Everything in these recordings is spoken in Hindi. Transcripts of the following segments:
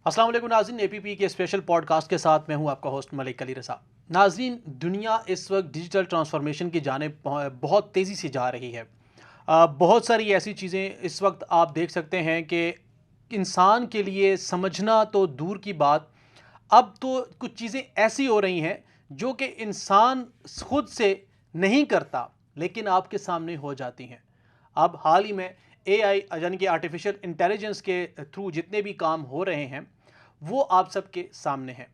अस्सलाम वालेकुम नाज़रीन, एपीपी के स्पेशल पॉडकास्ट के साथ मैं हूं आपका होस्ट मलिक अली रज़ा। नाज़रीन, दुनिया इस वक्त डिजिटल ट्रांसफॉर्मेशन की जानिब बहुत तेज़ी से जा रही है। बहुत सारी ऐसी चीज़ें इस वक्त आप देख सकते हैं कि इंसान के लिए समझना तो दूर की बात, अब तो कुछ चीज़ें ऐसी हो रही हैं जो कि इंसान खुद से नहीं करता लेकिन आपके सामने हो जाती हैं। अब हाल ही में एआई यानी कि आर्टिफिशियल इंटेलिजेंस के थ्रू जितने भी काम हो रहे हैं वो आप सबके सामने हैं।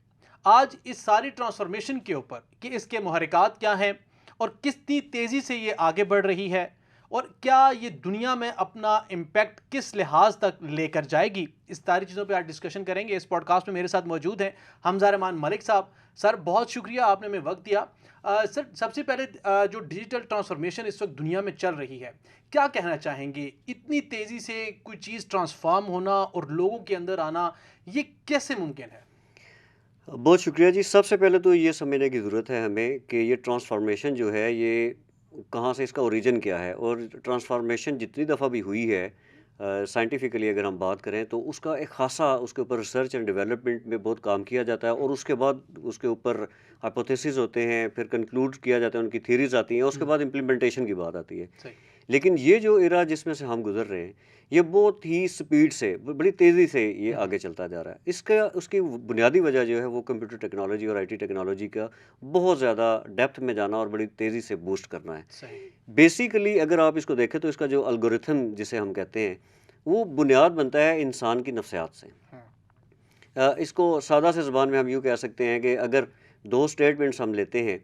आज इस सारी ट्रांसफॉर्मेशन के ऊपर कि इसके मुहर्रिकात क्या हैं और कितनी तेज़ी से ये आगे बढ़ रही है और क्या ये दुनिया में अपना इम्पैक्ट किस लिहाज तक लेकर जाएगी, इस सारी चीज़ों पे आज डिस्कशन करेंगे। इस पॉडकास्ट में मेरे साथ मौजूद हैं हमजा रहमान मलिक साहब। सर, बहुत शुक्रिया, आपने हमें वक्त दिया। सर, सबसे पहले जो डिजिटल ट्रांसफॉर्मेशन इस वक्त दुनिया में चल रही है, क्या कहना चाहेंगे? इतनी तेज़ी से कोई चीज़ ट्रांसफॉर्म होना और लोगों के अंदर आना, ये कैसे मुमकिन है? बहुत शुक्रिया जी। सबसे पहले तो ये समझने की ज़रूरत है हमें कि ये ट्रांसफ़ॉर्मेशन जो है ये कहाँ से, इसका ओरिजिन क्या है। और ट्रांसफ़ॉर्मेशन जितनी दफ़ा भी हुई है साइंटिफिकली अगर हम बात करें तो उसका एक ख़ासा उसके ऊपर रिसर्च एंड डेवलपमेंट में बहुत काम किया जाता है और उसके बाद उसके ऊपर हाइपोथेसिस होते हैं, फिर कंक्लूड किया जाता है, उनकी थ्योरीज़ आती हैं, उसके हम्म, बाद इम्प्लीमेंटेशन की बात आती है। सही। लेकिन ये जो एरा जिसमें से हम गुज़र रहे हैं, ये बहुत ही स्पीड से बड़ी तेज़ी से ये हम्म, आगे चलता जा रहा है। इसका उसकी बुनियादी वजह जो है वो कंप्यूटर टेक्नोलॉजी और आईटी टेक्नोलॉजी का बहुत ज़्यादा डेप्थ में जाना और बड़ी तेज़ी से बूस्ट करना है। सही। बेसिकली अगर आप इसको देखें तो इसका जो एल्गोरिथम जिसे हम कहते हैं, वो बुनियाद बनता है इंसान की नफ्सियात से। हम्म, इसको सादा से ज़ुबान में हम यूँ कह सकते हैं कि अगर 2 स्टेटमेंट्स हम लेते हैं,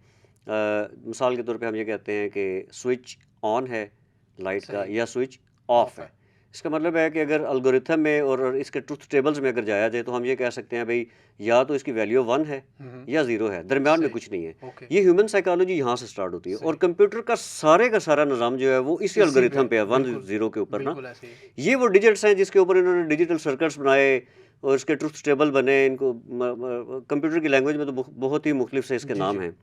मिसाल के तौर पे हम ये कहते हैं कि स्विच ऑन है लाइट का सही। या स्विच ऑफ ऑफ है। है। इसका मतलब है कि अगर एल्गोरिथम में और इसके ट्रुथ टेबल्स में अगर जाया जाए तो हम ये कह सकते हैं भई, या तो इसकी वैल्यू 1 है हम्म, या 0 है, दरमियान में सही। कुछ नहीं है। ओके। ये ह्यूमन साइकोलॉजी यहाँ से स्टार्ट होती है और सही। कंप्यूटर का सारा निज़ाम जो है वो इसी इसी पे। एल्गोरिथम पे है, 1 बिल्कुल। 0 के ऊपर ना। बिल्कुल ऐसे ही। ये वो डिजिट्स हैं जिसके ऊपर इन्होंने डिजिटल सर्किट्स बनाए और इसके ट्रुथ टेबल बने। इनको कंप्यूटर की लैंग्वेज में तो बहुत ही मुख्तलिफ से इसके जी नाम जी। हैं।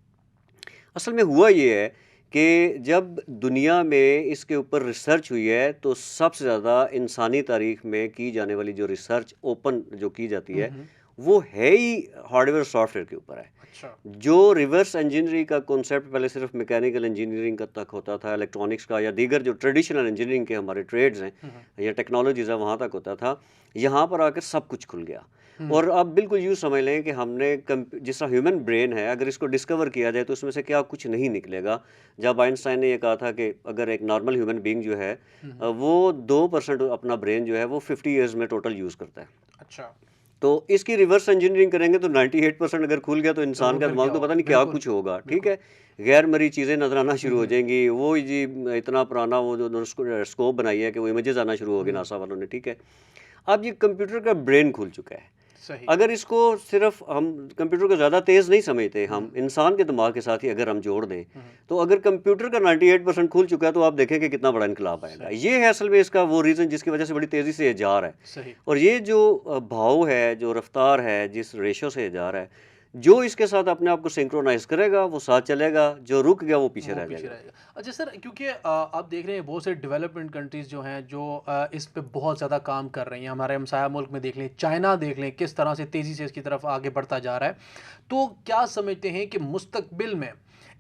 असल में हुआ ये है कि जब दुनिया में इसके ऊपर रिसर्च हुई है तो सबसे ज़्यादा इंसानी तारीख में की जाने वाली जो रिसर्च ओपन जो की जाती है हम्म। वो है ही हार्डवेयर सॉफ्टवेयर के ऊपर है। अच्छा। जो रिवर्स इंजीनियरिंग का कॉन्सेप्ट पहले सिर्फ मैकेनिकल इंजीनियरिंग का तक होता था, इलेक्ट्रॉनिक्स का या दीगर जो ट्रेडिशनल इंजीनियरिंग के हमारे ट्रेड्स हैं हम्म। या टेक्नोलॉजीज़ है वहाँ तक होता था, यहाँ पर आकर सब कुछ खुल गया। हम्म। और आप बिल्कुल यूँ समझ लें कि हमने जिस तरह ह्यूमन ब्रेन है, अगर इसको डिस्कवर किया जाए तो उसमें से क्या कुछ नहीं निकलेगा। जब आइंस्टाइन ने ये कहा था कि अगर एक नॉर्मल ह्यूमन बीइंग जो है हम्म। वो 2% अपना ब्रेन जो है वो 50 ईयर्स में टोटल यूज़ करता है। अच्छा। तो इसकी रिवर्स इंजीनियरिंग करेंगे तो 98% अगर खुल गया तो इंसान तो का फिर क्या दिमाग तो पता होगा? नहीं क्या बिल्कुल। कुछ होगा, ठीक बिल्कुल। है? गैर मरी चीज़ें नज़र आना शुरू हो हम्म। जाएँगी। वो जी इतना पुराना वो जो स्कोप बनाई है कि वो इमेजेस आना शुरू हो गए हम्म। नासा वालों ने, ठीक है? अब ये कंप्यूटर का ब्रेन खुल चुका है। सही। अगर इसको सिर्फ हम कंप्यूटर को ज़्यादा तेज़ नहीं समझते, हम हम्म। इंसान के दिमाग के साथ ही अगर हम जोड़ दें, हम्म। तो अगर कंप्यूटर का 98% खुल चुका है तो आप देखें कि कितना बड़ा इनकलाब आएगा। सही। ये है असल में इसका वो रीज़न जिसकी वजह से बड़ी तेज़ी से ये जा रहा है। सही। और ये जो भाव है, जो रफ़्तार है, जिस रेशो से ये जा रहा है, जो इसके साथ अपने आप को सिंक्रोनाइज़ करेगा, वो साथ चलेगा, जो रुक गया वो पीछे वो रह पीछे जाएगा। रहेगा। अच्छा सर, क्योंकि आप देख रहे हैं बहुत से डेवलपमेंट कंट्रीज़ जो हैं जो इस पे बहुत ज़्यादा काम कर रही हैं। हमारे हमसाया मुल्क में देख लें, चाइना देख लें, किस तरह से तेज़ी से इसकी तरफ आगे बढ़ता जा रहा है। तो क्या समझते हैं कि मुस्तकबिल में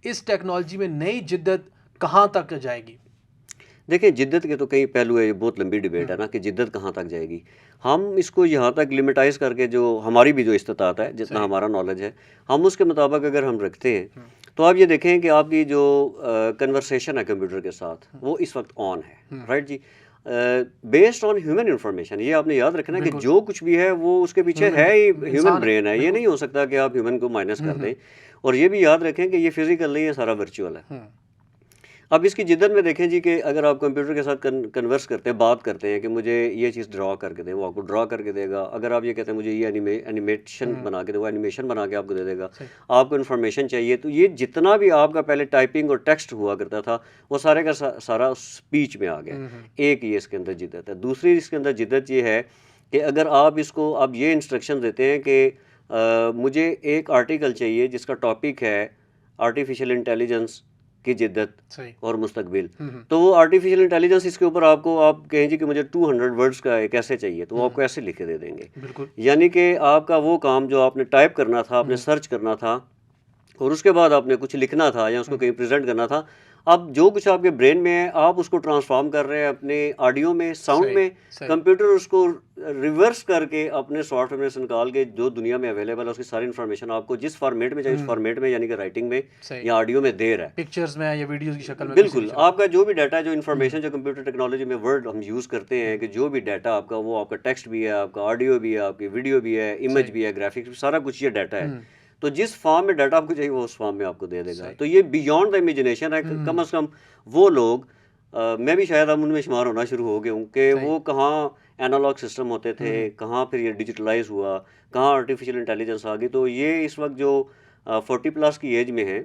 इस टेक्नोलॉजी में नई जिद्दत कहाँ तक जाएगी? देखिए, जिद्दत के तो कई पहलू है, ये बहुत लंबी डिबेट है हम्म। ना कि जिद्दत कहाँ तक जाएगी। हम इसको यहाँ तक लिमिटाइज़ करके जो हमारी भी जो इस्तिताअत है, जितना सही। हमारा नॉलेज है, हम उसके मुताबिक अगर हम रखते हैं, हम्म। तो आप ये देखें कि आपकी जो कन्वर्सेशन है कंप्यूटर के साथ, हम्म। वो इस वक़्त ऑन है, हम्म। राइट जी? बेस्ड ऑन ह्यूमन इन्फॉर्मेशन, ये आपने याद रखना है कि बिल्कुल। जो कुछ भी है, वो उसके पीछे ह्यूमन है ही ह्यूमन इंसान है। ब्रेन है। ये बिल्कुल। नहीं हो सकता कि आप ह्यूमन को माइनस कर हम्म। दें। और ये भी याद रखें कि ये फिज़िकल नहीं है, सारा वर्चुअल है। हम्म। अब इसकी जिद्दत में देखें जी कि अगर आप कंप्यूटर के साथ कन्वर्स करते हैं, बात करते हैं कि मुझे ये चीज़ ड्रा करके दें, वो आपको ड्रा करके देगा। अगर आप ये कहते हैं मुझे ये एनिमेशन हम्म। बना के दे, वो एनिमेशन बना के आपको दे देगा। सही। आपको इन्फॉर्मेशन चाहिए तो ये जितना भी आपका पहले टाइपिंग और टेक्स्ट हुआ करता था, वो सारे का सारा स्पीच में आ गया। हम्म। एक ये इसके अंदर जिद्दत है। दूसरी इसके अंदर जिद्दत ये है कि अगर आप इसको अब ये इंस्ट्रक्शन देते हैं कि मुझे एक आर्टिकल चाहिए जिसका टॉपिक है आर्टिफिशियल इंटेलिजेंस की जिद्दत सही। और मुस्तकबिल। हम्म। तो वो आर्टिफिशियल इंटेलिजेंस इसके ऊपर आपको, आप कहें जी कि मुझे 200 वर्ड्स का एक ऐसे चाहिए, तो वो आपको ऐसे लिख के दे देंगे। बिल्कुल। यानी कि आपका वो काम जो आपने टाइप करना था, आपने सर्च करना था और उसके बाद आपने कुछ लिखना था या उसको कहीं प्रेजेंट करना था, अब जो कुछ आपके ब्रेन में है आप उसको ट्रांसफॉर्म कर रहे हैं अपने ऑडियो में, साउंड सही। में। सही। कंप्यूटर उसको रिवर्स करके अपने सॉफ्टवेयर में से निकाल के जो दुनिया में अवेलेबल है उसकी सारी इन्फॉर्मेशन आपको जिस फॉर्मेट में चाहिए उस फॉर्मेट में, यानी कि राइटिंग में सही। या ऑडियो में दे रहा है। पिक्चर्स में या वीडियोस की शक्ल में, किसी भी बिल्कुल, शक्ल में। आपका जो भी डाटा है, जो इन्फॉर्मेशन जो कंप्यूटर टेक्नोलॉजी में वर्ड हम यूज़ करते हैं कि जो भी डाटा आपका, वो आपका टेक्स्ट भी है, आपका ऑडियो भी है, आपकी वीडियो भी है, इमेज सही। भी है, ग्राफिक्स भी, सारा कुछ ये डाटा है। तो जिस फॉर्म में डाटा आपको चाहिए वो उस फॉर्म में आपको दे देगा। सही। तो ये बियॉन्ड द इमेजिनेशन है। कम से कम वो लोग, मैं भी शायद अब उनमें शुमार होना शुरू हो गया हूँ कि सही। वो कहाँ एनालॉग सिस्टम होते थे, कहाँ फिर ये डिजिटलाइज हुआ, कहाँ आर्टिफिशियल इंटेलिजेंस आ गई। तो ये इस वक्त जो 40 प्लस की एज में है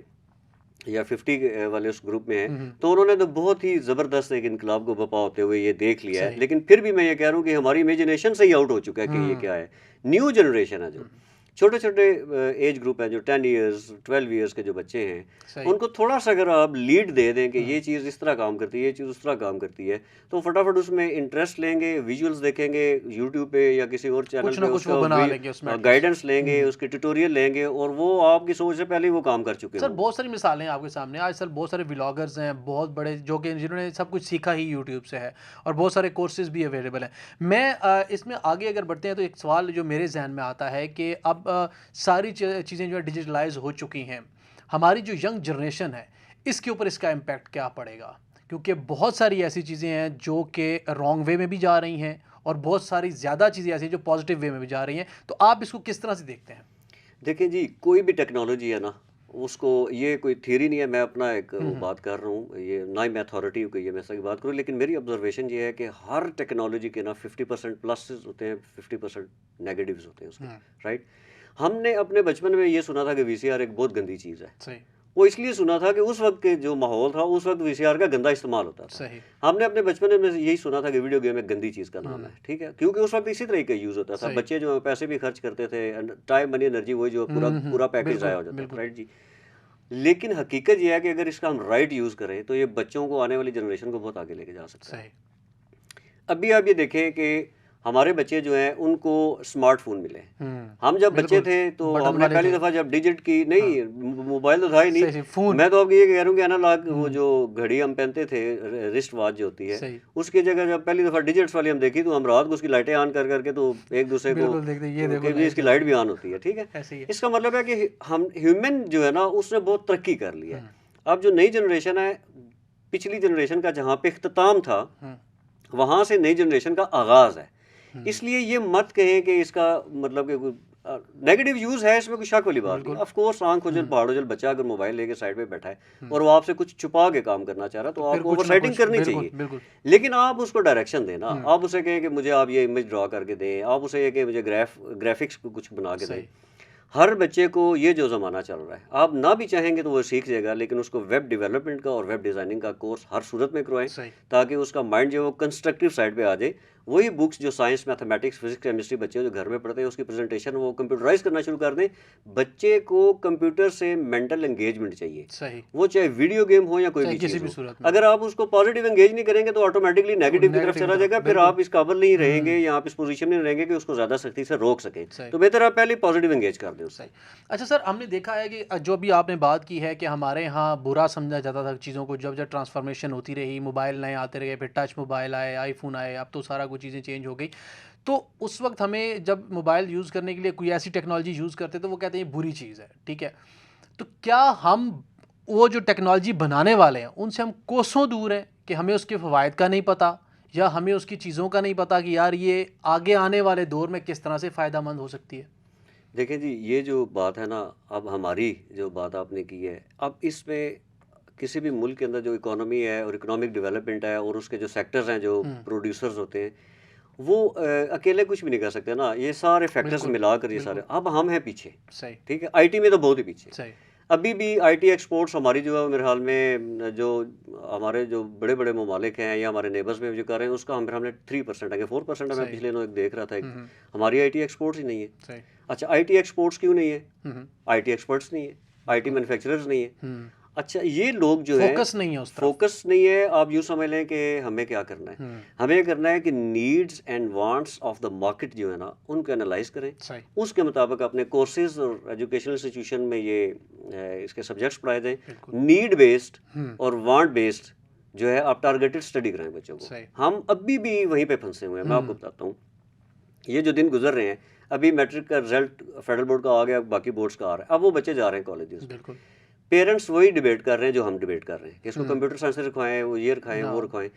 या 50 वाले उस ग्रुप में है, तो उन्होंने तो बहुत ही ज़बरदस्त एक इनकलाब को बपा होते हुए ये देख लिया है। सही। लेकिन फिर भी मैं ये कह रहा हूँ कि हमारी इमेजिनेशन से ही आउट हो चुका है कि ये क्या है। न्यू जनरेशन है, जो छोटे छोटे एज ग्रुप है, जो 10 ईयर्स 12 ईयर्स के जो बच्चे हैं, सही। उनको थोड़ा सा अगर आप लीड दे दें कि ये चीज़ इस तरह काम करती है, ये चीज़ उस तरह काम करती है, तो फटाफट उसमें इंटरेस्ट लेंगे, विजुअल्स देखेंगे यूट्यूब पे या किसी और चैनल कुछ पे, ना कुछ वो बना लेंगे उसमें एटलीस्ट। गाइडेंस लेंगे, उसके ट्यूटोरियल लेंगे और वो आपकी सोच से पहले ही वो काम कर चुके सर होंगे। बहुत सारी मिसालें हैं आपके सामने आज। सर बहुत सारे व्लॉगर्स हैं बहुत बड़े, जो कि जिन्होंने सब कुछ सीखा ही यूट्यूब से है, और बहुत सारे कोर्सेज भी अवेलेबल हैं। मैं इसमें आगे अगर बढ़ते हैं तो एक सवाल जो मेरे जहन में आता है कि अब सारी चीज़ें जो है डिजिटलाइज हो चुकी हैं, हमारी जो यंग जनरेशन है इसके ऊपर इसका इम्पैक्ट क्या पड़ेगा? क्योंकि बहुत सारी ऐसी चीज़ें हैं जो कि रॉन्ग वे में भी जा रही हैं, और बहुत सारी ज़्यादा चीज़ें ऐसी हैं जो पॉजिटिव वे में भी जा रही हैं। तो आप इसको किस तरह से देखते हैं? देखिए जी, कोई भी टेक्नोलॉजी है ना, उसको, ये कोई थ्योरी नहीं है, मैं अपना एक वो बात कर रहा हूँ, ये ना ही मैं अथॉरिटी हूँ कि ये मैं सही बात करूँ, लेकिन मेरी ऑब्जर्वेशन ये है कि हर टेक्नोलॉजी के ना 50% प्लसेस होते हैं, 50% नेगेटिव्स होते हैं उसके, राइट। हमने अपने बचपन में ये सुना था कि वीसीआर एक बहुत गंदी चीज़ है। सही। वो इसलिए सुना था कि उस वक्त के जो माहौल था, उस वक्त वीसीआर का गंदा इस्तेमाल होता था। सही। हमने अपने बचपन में यही सुना था कि वीडियो गेम एक गंदी चीज़ का नाम है, ठीक है, क्योंकि उस वक्त इसी तरह का यूज़ होता था। सही। बच्चे जो पैसे भी खर्च करते थे, टाइम मनी एनर्जी, वही जो पूरा पूरा पैकेज बिल्कुल ज़ाया हो जाता था, बिल्कुल। राइट जी। लेकिन हकीकत ये है कि अगर इसका हम राइट यूज़ करें तो ये बच्चों को, आने वाली जनरेशन को बहुत आगे लेके जा सकता है। सही। अभी आप ये देखें कि हमारे बच्चे जो हैं उनको स्मार्टफोन मिले। हम जब बच्चे बिल्कुल। थे तो बटन हमने वाले पहली थे। दफ़ा जब डिजिट की, नहीं मोबाइल तो था ही नहीं। सही। फ़ोन। मैं तो आपको ये कह रहा हूँ कि एनालॉग वो जो घड़ी हम पहनते थे, रिस्ट वॉच जो होती है, सही। उसकी जगह जब पहली दफ़ा डिजिट्स वाली हम देखी तो हम रात को उसकी लाइटें ऑन कर करके तो एक दूसरे को बिल्कुल देखते ये देखो कि भी इसकी जल लाइट रही भी है। ऑन होती है, ठीक है। ऐसे ही है। इसका मतलब है कि हम ह्यूमन जो है ना, उसने बहुत तरक्की कर लिया है। अब जो नई जनरेशन है, पिछली जनरेशन का जहाँ पे इख्तिताम था, वहाँ से नई जनरेशन का आगाज़ है। इसलिए ये मत कहें कि इसका मतलब कि नेगेटिव यूज़ है, इसमें कोई शक वाली बात नहीं। ऑफ कोर्स आंख उजल पहाड़ उजल बच्चा अगर मोबाइल लेके साइड पे बैठा है और वो आपसे कुछ छुपा के काम करना चाह रहा है, तो फिर आपको कुछ ना ओवरसाइटिंग कुछ। करनी बिल्कुल चाहिए। बिल्कुल। लेकिन आप उसको डायरेक्शन देना, आप उसे कहें कि मुझे आप ये इमेज ड्रा करके दें, आप उसे ये कि मुझे ग्राफिक्स कुछ बना के दें। सही। हर बच्चे को ये जो ज़माना चल रहा है, आप ना भी चाहेंगे तो वो सीख जाएगा, लेकिन उसको वेब डेवलपमेंट का और वेब डिज़ाइनिंग का कोर्स हर सूरत में करवाएं, सही। ताकि उसका माइंड जो है वो कंस्ट्रक्टिव साइड पे आ जाए। वही बुक्स जो साइंस, मैथमेटिक्स, फिजिक्स, केमिस्ट्री बच्चे जो घर में पढ़ते हैं, उसकी प्रेजेंटेशन वो कंप्यूटराइज करना शुरू कर दें। बच्चे को कंप्यूटर से मेंटल एंगेजमेंट चाहिए, सही। वो चाहे वीडियो गेम हो या कोई चाहे भी किसी चीज़ भी हो। सूरत में। अगर आप उसको पॉजिटिव एंगेज नहीं करेंगे तो ऑटोमेटिकली नेगेटिव की तरफ नेगेटिव चला की तरफ। जाएगा। फिर बिल्कुल। आप इस काबिल नहीं रहेंगे या आप इस पोजीशन में नहीं रहेंगे कि उसको ज़्यादा सख्ती से रोक सकें। सही। तो बेहतर आप पहले पॉजिटिव एंगेज कर दें उससे। सही। अच्छा सर, हमने देखा है कि जो भी आपने बात की है कि हमारे यहाँ बुरा समझा जाता था चीज़ों को, जब जब ट्रांसफॉर्मेशन होती रही, मोबाइल नए आते रहे, फिर टच मोबाइल आए, आईफोन आए, अब तो सारा कुछ चीज़ें चेंज हो गई। तो उस वक्त हमें जब मोबाइल यूज़ करने के लिए कोई ऐसी टेक्नोलॉजी यूज़ करते तो वो कहते हैं ये बुरी चीज़ है, ठीक है। तो क्या हम वो जो टेक्नोलॉजी बनाने वाले हैं उनसे हम कोसों दूर हैं कि हमें उसके फ़वाइद का नहीं पता, या हमें उसकी चीज़ों का नहीं पता कि यार ये आगे आने वाले दौर में किस तरह से फ़ायदेमंद हो सकती है? देखिए जी, ये जो बात है ना, अब हमारी जो बात आपने की है, अब इसमें किसी भी मुल्क के अंदर जो इकोनॉमी है और इकोनॉमिक डेवलपमेंट है और उसके जो सेक्टर्स हैं, जो प्रोड्यूसर्स होते हैं, वो अकेले कुछ भी नहीं कर सकते ना। ये सारे फैक्टर्स बिल्कुल मिलाकर ये बिल्कुल। सारे, अब हम हैं पीछे, सही। ठीक है। आईटी में तो बहुत ही पीछे। सही। अभी भी आईटी एक्सपोर्ट्स हमारी जो है, मेरे ख्याल में जो हमारे जो बड़े बड़े ममालिक हैं या हमारे नेबर्स में जो कर रहे हैं, उसका मेरे हमने 3% है, 4% है। मैं सही। पिछले दिनों एक देख रहा था, हमारी आईटी एक्सपोर्ट्स ही नहीं है। सही। अच्छा, आईटी एक्सपोर्ट्स क्यों नहीं है? आईटी एक्सपर्ट्स नहीं है, आईटी मैन्युफैक्चरर्स नहीं है। अच्छा, ये लोग जो है फोकस नहीं है उस तरफ। फोकस नहीं है। आप यूँ समझ लें कि हमें क्या करना है, हमें ये करना है कि needs and wants of the market जो है ना, उनको एनालाइज करें, सही, उसके मुताबिक अपने कोर्सेज और एजुकेशनल इंस्टीट्यूशन में ये इसके सब्जेक्ट्स पढ़ाए जाएं। बिल्कुल। नीड बेस्ड हम्म, और वांट बेस्ड जो है आप टारगेटेड स्टडी कराएं बच्चों को। सही। हम अभी भी वहीं पे फंसे हुए हैं। मैं आपको बताता हूँ, ये जो दिन गुजर रहे हैं, अभी मैट्रिक का रिजल्ट फेडरल बोर्ड का आ गया, बाकी बोर्ड्स का आ रहा है, अब वो बच्चे जा रहे हैं कॉलेजेस। बिल्कुल। पेरेंट्स वही डिबेट कर रहे हैं जो हम डिबेट कर रहे हैं कि इसको हम्म, कंप्यूटर साइंस रखवाएं, वो ये रखाएं, वो हाँ, रखवाएं।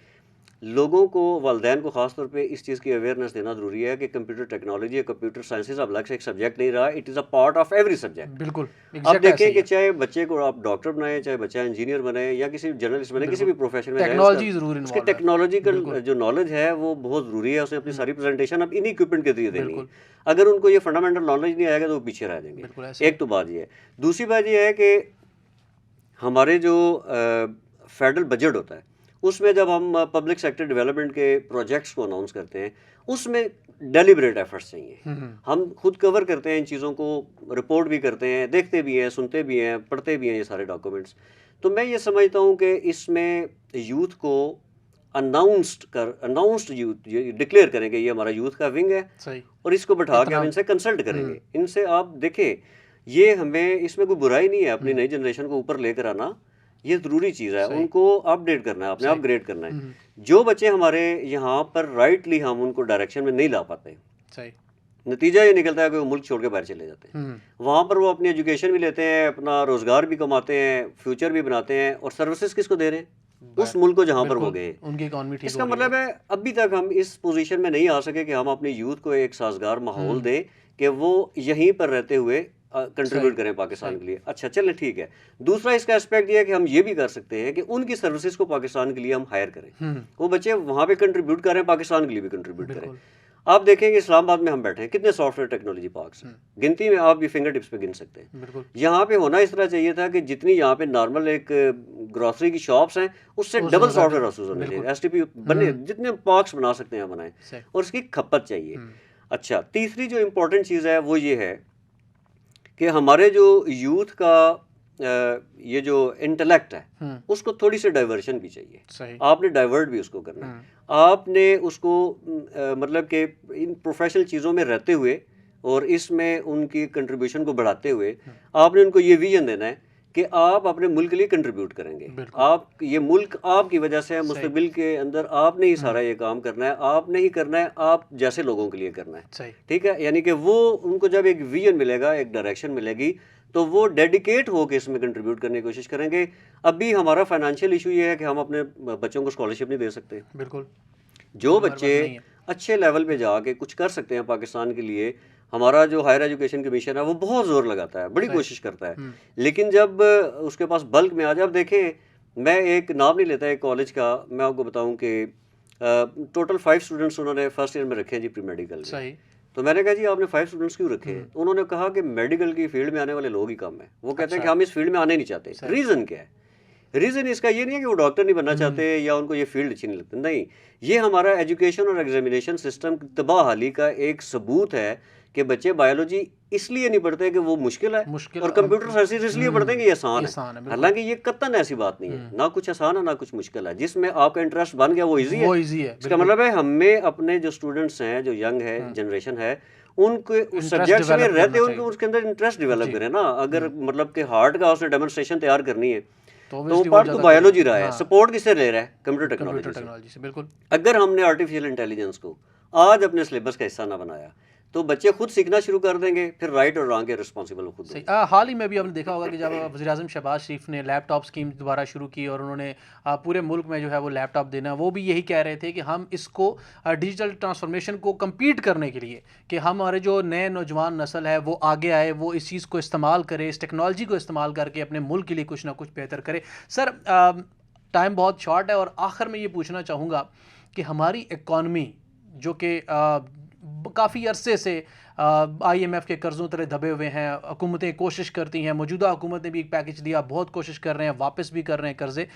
लोगों को, वालदैन को खास तौर पे इस चीज़ की अवेयरनेस देना ज़रूरी है कि कंप्यूटर टेक्नोलॉजी या कंप्यूटर साइंसेज अब अलग से एक सब्जेक्ट नहीं रहा, it is a part of every subject. बिल्कुल आप एग्जैक्ट ऐसे देखें ही कि है। चाहे बच्चे को आप डॉक्टर बनाए, चाहे बच्चा इंजीनियर बने या किसी जर्नलिस्ट बने, किसी बिल्कुल भी प्रोफेशन में जाए, उसका टेक्नोलॉजी जरूर उसकी इन्वॉल्व है। टेक्नोलॉजिकल बिल्कुल। जो नॉलेज है वो बहुत ज़रूरी है। उसने अपनी सारी प्रेजेंटेशन अब इन्हीं इक्विपमेंट के जरिए देनी है। बिल्कुल अगर उनको ये फंडामेंटल नॉलेज नहीं आएगा तो वो पीछे रह जाएंगे। बिल्कुल ऐसे ही एक तो बात ये है। दूसरी बात ये है कि हमारे जो फेडरल बजट होता है, उसमें जब हम पब्लिक सेक्टर डेवलपमेंट के प्रोजेक्ट्स को अनाउंस करते हैं, उसमें डेलिब्रेट एफर्ट्स चाहिए। हम खुद कवर करते हैं इन चीज़ों को, रिपोर्ट भी करते हैं, देखते भी हैं, सुनते भी हैं, पढ़ते भी हैं ये सारे डॉक्यूमेंट्स। तो मैं ये समझता हूँ कि इसमें यूथ को अनाउंस्ड यूथ ये डिक्लेयर करेंगे ये हमारा यूथ का विंग है, सही। और इसको बैठा के इतना हम इनसे कंसल्ट करेंगे। इनसे आप देखें, ये हमें इसमें कोई बुराई नहीं है अपनी नई जनरेशन को ऊपर लेकर आना, ये ज़रूरी चीज़ है। सही उनको अपडेट करना है, अपने सही। अपग्रेड करना है। जो बच्चे हमारे यहाँ पर राइटली हम उनको डायरेक्शन में नहीं ला पाते, सही। नतीजा ये निकलता है कि वो मुल्क छोड़ के बाहर चले जाते हैं। वहाँ पर वो अपनी एजुकेशन भी लेते हैं, अपना रोजगार भी कमाते हैं, फ्यूचर भी बनाते हैं, और सर्विसेज किसको दे रहे हैं? उस मुल्क को जहाँ पर वो बिल्कुल गए हैं। उनकी इकॉनमी ठीक इसका हो रही मतलब है अभी तक हम इस पोजीशन में नहीं आ सके कि हम अपने यूथ को एक साजगार माहौल दें कि वो यहीं पर रहते हुए कंट्रीब्यूट सही करें पाकिस्तान सही। के लिए। अच्छा, चलें, ठीक है। दूसरा इसका एस्पेक्ट ये है कि हम ये भी कर सकते हैं कि उनकी सर्विसेज को पाकिस्तान के लिए हम हायर करें। वो बच्चे वहाँ पे कंट्रीब्यूट करें, पाकिस्तान के लिए भी कंट्रीब्यूट करें। बिल्कुल आप देखेंगे इस्लामाबाद में हम बैठे हैं, कितने सॉफ्टवेयर टेक्नोलॉजी पार्क्स हैं, गिनती में आप भी फिंगर टिप्स पे गिन सकते हैं। बिल्कुल यहाँ पे होना इस तरह चाहिए था कि जितनी यहाँ पे नॉर्मल एक ग्रोसरी की शॉप्स हैं, उससे उससे डबल ज्यादा सॉफ्टवेयर हाउसेस होने चाहिए। बिल्कुल एसटीपी बने, जितने पार्क्स बना सकते हैं बनाएं, सही। और इसकी खपत चाहिए। अच्छा, तीसरी जो इम्पोर्टेंट चीज़ है वो ये है कि हमारे जो यूथ का ये जो इंटेलेक्ट है, उसको थोड़ी सी डाइवर्शन भी चाहिए। सही आपने डाइवर्ट भी उसको करना है। आपने उसको मतलब कि इन प्रोफेशनल चीज़ों में रहते हुए और इसमें उनकी कंट्रीब्यूशन को बढ़ाते हुए आपने उनको ये विजन देना है कि आप अपने मुल्क के लिए कंट्रीब्यूट करेंगे। बिल्कुल आप, ये मुल्क आपकी वजह से है, सही मुस्तकबिल के अंदर आपने ही सारा ये काम करना है, आपने ही करना है, आप जैसे लोगों के लिए करना है। सही ठीक है, यानी कि वो उनको जब एक विजन मिलेगा, एक डायरेक्शन मिलेगी, तो वो डेडिकेट होकर इसमें कंट्रीब्यूट करने की कोशिश करेंगे। अभी हमारा फाइनेंशियल इशू ये है कि हम अपने बच्चों को स्कॉलरशिप नहीं दे सकते। बिल्कुल जो हमारे बच्चे पास नहीं है। अच्छे लेवल पे जाके कुछ कर सकते हैं पाकिस्तान के लिए, हमारा जो हायर एजुकेशन कमीशन है वो बहुत जोर लगाता है, बड़ी सही कोशिश करता है। लेकिन जब उसके पास बल्क में आ जाए, अब देखें, मैं एक नाम नहीं लेता एक कॉलेज का, मैं आपको बताऊं कि टोटल 5 स्टूडेंट्स उन्होंने फर्स्ट ईयर में रखे हैं जी, प्री मेडिकल में। सही तो मैंने कहा जी आपने 5 स्टूडेंट्स क्यों रखे हैं? उन्होंने कहा कि मेडिकल की फील्ड में आने वाले लोग ही कम है। वो कहते हैं कि अच्छा हम इस फील्ड में आने नहीं चाहते। सही रीज़न क्या है? रीज़न इसका ये नहीं है कि वो डॉक्टर नहीं बनना चाहते या उनको ये फील्ड अच्छी नहीं लगती, नहीं। ये हमारा एजुकेशन और एग्जामिनेशन सिस्टम की तबाहली का एक सबूत है कि बच्चे बायोलॉजी इसलिए नहीं पढ़ते कि वो मुश्किल है, मुश्किल और कंप्यूटर साइंसेज इसलिए पढ़ते हैं कि ये आसान आसान है है। बिल्कुल हालांकि ये कतन ऐसी बात नहीं है, ना कुछ आसान है ना कुछ मुश्किल है। जिसमें आपका इंटरेस्ट बन गया वो ईजी है। वो इजी है इसका बिल्कुल मतलब है हमें अपने जो स्टूडेंट्स हैं, जो यंग है जनरेशन है, उनके उस इंटरेस्ट सब्जेक्ट्स में डेवलप रहते करना उनको चाहिए उसके अंदर इंटरेस्ट डेवलप जी करें ना। अगर मतलब कि हार्ट का उसने डेमोन्स्ट्रेशन तैयार करनी है, तो तो वो ऑब्वियसली वो पार्ट तो ज़्यादा बायोलॉजी करेगा रहा है, हाँ सपोर्ट किससे ले रहा है? कंप्यूटर कंप्यूटर टेक्नोलॉजी से। टेक्नोलॉजी से बिल्कुल अगर हमने आर्टिफिशियल इंटेलिजेंस को आज अपने सिलेबस का हिस्सा ना बनाया, तो बच्चे खुद सीखना शुरू कर देंगे, फिर राइट और रॉन्ग के रिस्पॉन्सिबल खुद सही होंगे। हाल ही में भी आपने देखा होगा कि जब वज़ीर-ए-आज़म शहबाज शरीफ ने लैपटॉप स्कीम दोबारा शुरू की और उन्होंने पूरे मुल्क में जो है वो लैपटॉप देना, वो भी यही कह रहे थे कि हम इसको डिजिटल ट्रांसफॉर्मेशन को कम्पीट करने के लिए कि हमारे जो नए नौजवान नस्ल है वो आगे आए, वो इस चीज़ को इस्तेमाल करे, इस टेक्नोलॉजी को इस्तेमाल करके अपने मुल्क के लिए कुछ ना कुछ बेहतर करे। सर टाइम बहुत शॉर्ट है और आखिर में ये पूछना चाहूँगा कि हमारी इकॉनमी जो कि काफ़ी अरसे से IMF के कर्ज़ों तले दबे हुए हैं, हुकूमतें कोशिश करती हैं, मौजूदा हुकूमत ने भी एक पैकेज दिया, बहुत कोशिश कर रहे हैं, वापस भी कर रहे हैं कर्ज़े।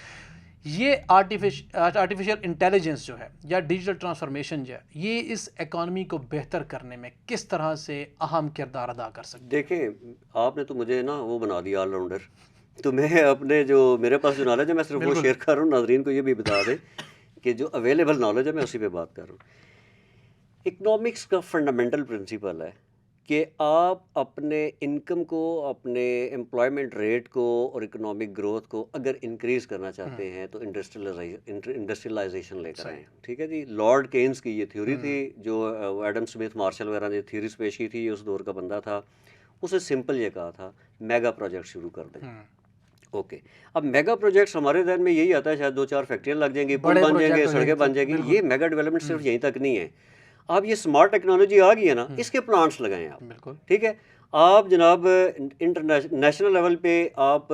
ये आर्टिफिशियल इंटेलिजेंस जो है या डिजिटल ट्रांसफॉर्मेशन जो है, ये इस इकॉनमी को बेहतर करने में किस तरह से अहम किरदार अदा कर सकते देखें, आपने तो मुझे ना वो बना दिया ऑलराउंडर। तो मैं अपने जो मेरे पास जो नॉलेज है मैं सिर्फ वो बिल्कुल। शेयर कर रहा हूँ, नाजरीन को ये भी बता दें कि जो अवेलेबल नॉलेज है मैं उसी पे बात कर रहा हूँ। इकोनॉमिक्स का फंडामेंटल प्रिंसिपल है कि आप अपने इनकम को, अपने एम्प्लॉयमेंट रेट को और इकोनॉमिक ग्रोथ को अगर इंक्रीज करना चाहते हैं तो इंडस्ट्रियलाइजेशन लेकर सही। आए। ठीक है जी, लॉर्ड केन्स की ये थ्योरी थी, हुँ, जो एडम स्मिथ, मार्शल वगैरह ने थ्योरीज पेश की थी, ये उस दौर का बंदा था। उसे सिंपल ये कहा था, मेगा प्रोजेक्ट शुरू कर दें। हुँ। ओके, अब मेगा प्रोजेक्ट्स हमारे ध्यान में यही आता है, शायद 2-4 फैक्ट्रियाँ लग जाएंगी, पुल बड़े बन प्रोजेक्ट जाएंगे, हो जाएँगे सड़कें तो बन जाएंगी। बिल्कुल। ये मेगा डेवलपमेंट हुँ, सिर्फ यहीं तक नहीं है। आप ये स्मार्ट टेक्नोलॉजी आ गई है ना, हुँ, इसके प्लांट्स लगाएं आप। बिल्कुल। ठीक है, आप जनाब इंटरनेशनल नेशनल लेवल पे आप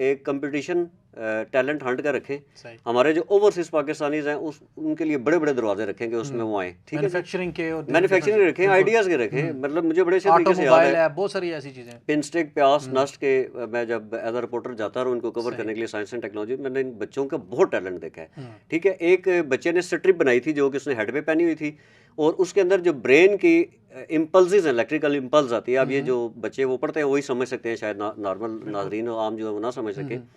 एक कंपटीशन टैलेंट हंट का रखें। सही। हमारे जो ओवरसीज पाकिस्तानीज हैं उस उनके लिए बड़े बड़े दरवाजे रखेंगे, उसमें हुँ। वो आएँ। ठीक है जी, मैन्युफैक्चरिंग के और डिफरेंट मैन्युफैक्चरिंग रखें, बिल्कुल। आइडियाज़ के रखें। हुँ। मतलब मुझे बड़े अच्छे तरीके से याद ऑटोमोबाइल है, है, बहुत सारी ऐसी चीज़ें। पिनस्टिक, प्यास, हुँ, नस्ट के मैं जब एज अ रिपोर्टर जाता रहा उनको कवर सही। करने के लिए साइंस एंड टेक्नोलॉजी, मैंने इन बच्चों का बहुत टैलेंट देखा है। हुँ, ठीक है, एक बच्चे ने स्ट्रिप बनाई थी जो कि उसने हेड पे पहनी हुई थी, और उसके अंदर जो ब्रेन की इम्पल्सेस हैं, इलेक्ट्रिकल इम्पल्स आती है। अब हुँ, ये हुँ, जो बच्चे वो पढ़ते हैं वही समझ सकते हैं, शायद नॉर्मल बिल्कुल। नाजरीन आम जो है वो ना समझ हुँ, सकें। हुँ,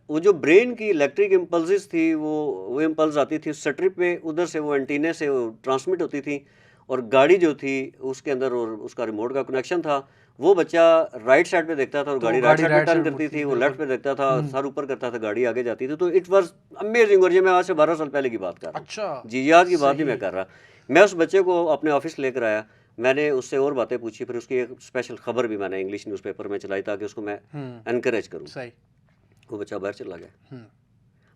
वो जो ब्रेन की इलेक्ट्रिक इम्पल्सेस थी, वो इम्पल्स आती थी स्ट्रिप पे, उधर से वो एंटीने से वो ट्रांसमिट होती थी, और गाड़ी जो थी उसके अंदर और उसका रिमोट का कनेक्शन था। वो बच्चा राइट साइड पे देखता था और तो गाड़ी राइट गाड़ी साइड पे राइट टर्न साइड करती मुड़ती थी, है, वो लेफ्ट बिल्कुल। पे देखता था, हुँ, सर ऊपर करता था, गाड़ी आगे जाती थी। तो इट वाज अमेजिंग। और ये मैं आज से 12 साल पहले की बात कर रहा अच्छा, हूँ जी, आज की बात ही सही। मैं कर रहा। मैं उस बच्चे को अपने ऑफिस लेकर आया, मैंने उससे और बातें पूछी, फिर उसकी एक स्पेशल खबर भी मैंने इंग्लिश न्यूज़पेपर में चलाई ताकि उसको मैं हुँ, एनकरेज करूँ। सही। वो बच्चा बाहर चला गया। हुँ,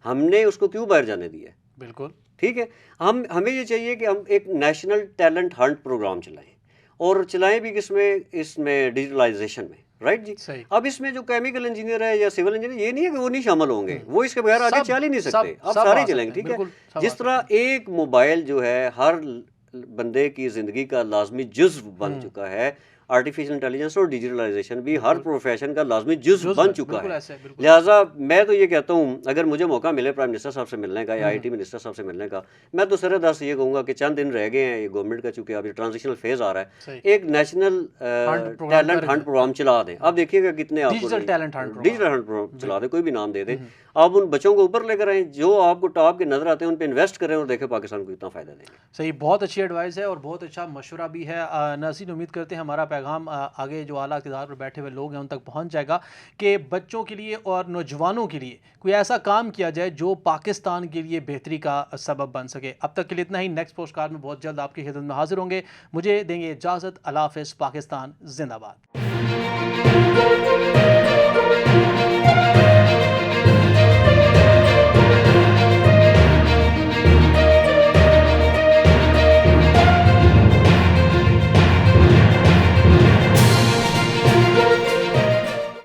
हमने उसको क्यों बाहर जाने दिया है? बिल्कुल। ठीक है, हमें ये चाहिए कि हम एक नेशनल टैलेंट हंट प्रोग्राम चलाएं, और चलाएं भी किसमें, इसमें डिजिटलाइजेशन में। राइट जी, सही। अब इसमें जो केमिकल इंजीनियर है या सिविल इंजीनियर, ये नहीं है कि वो नहीं शामिल होंगे, हुँ, वो इसके बगैर आगे सब चल ही नहीं सब सकते। अब सब सारे आ सकते चलेंगे। हैं, ठीक है, बिल्कुल, सब आ जिस सकते तरह हैं। एक मोबाइल जो है हर बंदे की ज़िंदगी का लाजमी जुज़्व बन हुँ, चुका है, आर्टिफिशियल इंटेलिजेंस और डिजिटलाइजेशन भी हर बिल्कुल। प्रोफेशन का लाजमी जुज़्व जुज़्व बन है, चुका बिल्कुल है। ऐसे है, बिल्कुल ऐसे है। लिहाजा मैं तो ये कहता हूँ, अगर मुझे मौका मिले प्राइम मिनिस्टर साहब से मिलने का या हुँ, हुँ, आईटी मिनिस्टर साहब से मिलने का, मैं तो सरदर्द से ये कहूँगा कि चंद दिन रह गए हैं ये गवर्नमेंट का, चूंकि अभी ट्रांजिशनल फेज आ रहा सही। है, एक नेशनल हंट प्रोग्राम टैलेंट कर हंट दें। प्रोग्राम चला दें। अब देखिएगा कितने आपको digital talent hunt digital program. Hunt program चला दें, बिल्कुल। कोई भी नाम दे दें। हुँ, हुँ। आप उन बच्चों को ऊपर लेकर आएं जो आपको टॉप के नजर आते हैं, उन पर इन्वेस्ट करें और देखें पाकिस्तान को कितना फायदा देंगे। सही, बहुत अच्छी एडवाइस है और बहुत अच्छा मशवरा भी है। नाज़रीन, उम्मीद करते हैं हमारा पैगाम आगे जो आला इक़्तिदार पर बैठे हुए लोग हैं उन तक पहुंच जाएगा कि बच्चों के लिए और नौजवानों के लिए कोई ऐसा काम किया जाए जो पाकिस्तान के लिए बेहतरी का सबब बन सके। अब तक के लिए इतना ही। नेक्स्ट पोस्ट कार्ड में बहुत जल्द आपकी खिदमत में हाजिर होंगे। मुझे देंगे इजाज़त। अल्लाह हाफ़िज़। पाकिस्तान जिंदाबाद।